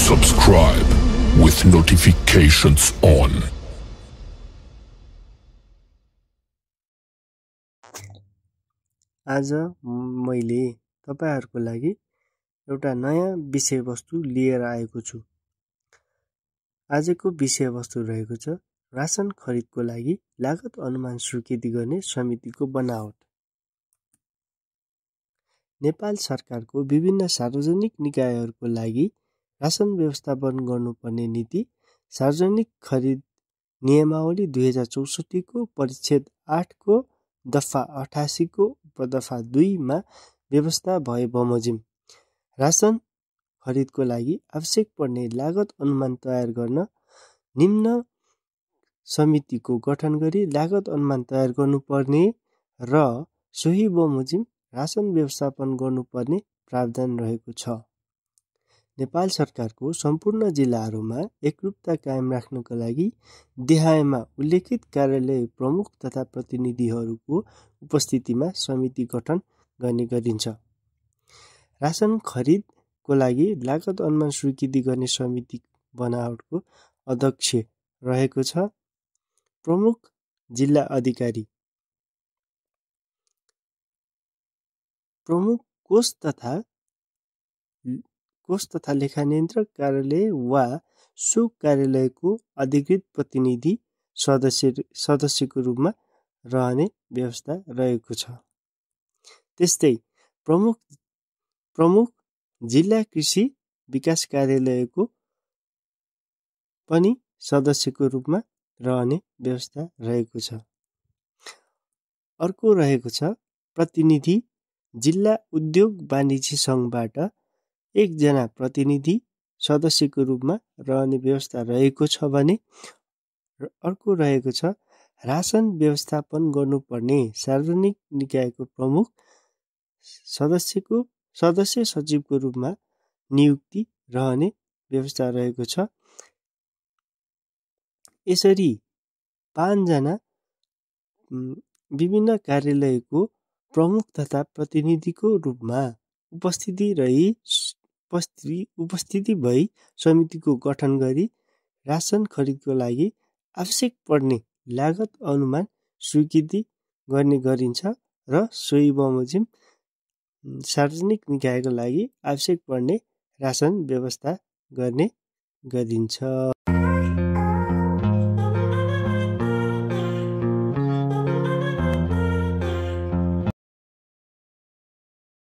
subscribe with notifications on. आज मैले तपाईहरुको लागि एउटा नयाँ विषयवस्तु लिएर आएको छु। आजको विषयवस्तु रहेको छ राशन खरिदको लागि लागत अनुमान स्वीकृति गर्ने समितिको बनावट। नेपाल सरकारको विभिन्न सार्वजनिक निकायहरूको लागि राशन व्यवस्थापन गर्नुपर्ने नीति सार्वजनिक खरिद नियमावली 2064 को परिच्छेद 8 को दफा 88 को उपदफा 2 मा व्यवस्था भए बमोजिम राशन खरिदको लागि आवश्यक पर्ने लागत अनुमान तयार गर्न निम्न समितिको गठन गरी लागत अनुमान तयार गर्नुपर्ने र सोही बमोजिम राशन व्यवस्थापन गर्नुपर्ने प्रावधान रहेको छ। नेपाल सरकारको सम्पूर्ण जिल्लाहरूमा एकरूपता कायम राख्नका लागि देहायमा उल्लेखित कार्यालय प्रमुख तथा प्रतिनिधिहरूको उपस्थितिमा समिति गठन गर्ने गरिन्छ। राशन खरिदको लागि लागत अनुमान स्वीकृति गर्ने समिति बनावटको अध्यक्ष रहेको छ प्रमुख जिल्ला अधिकारी, प्रमुख कोष तथा लेखा नियन्त्रक कार्यालय वा सो कार्यालयको अधिकृत प्रतिनिधि सदस्यको रूपमा रहने व्यवस्था रहेको छ। त्यस्तै प्रमुख जिल्ला कृषि विकास कार्यालयको पनि सदस्यको रूपमा रहने व्यवस्था रहेको छ। अर्को रहेको छ प्रतिनिधि जिल्ला उद्योग वाणिज्य संघबाट एकजना प्रतिनिधि सदस्यको रूपमा रहने व्यवस्था रहेको छ भने अर्को रहेको छ राशन व्यवस्थापन गर्नुपर्ने सार्वजनिक निकायको प्रमुख सदस्य सचिवको रूपमा नियुक्ति रहने व्यवस्था रहेको छ। यसरी 5 जना विभिन्न कार्यालयको प्रमुख तथा प्रतिनिधिको रूपमा उपस्थिति भई समितिको गठन गरी राशन खरिदको लागि आवश्यक पर्ने लागत अनुमान स्वीकृति गर्ने गरिन्छ र सोही बमोजिम सार्वजनिक निकायको लागि आवश्यक पर्ने राशन व्यवस्था गर्ने गरिन्छ।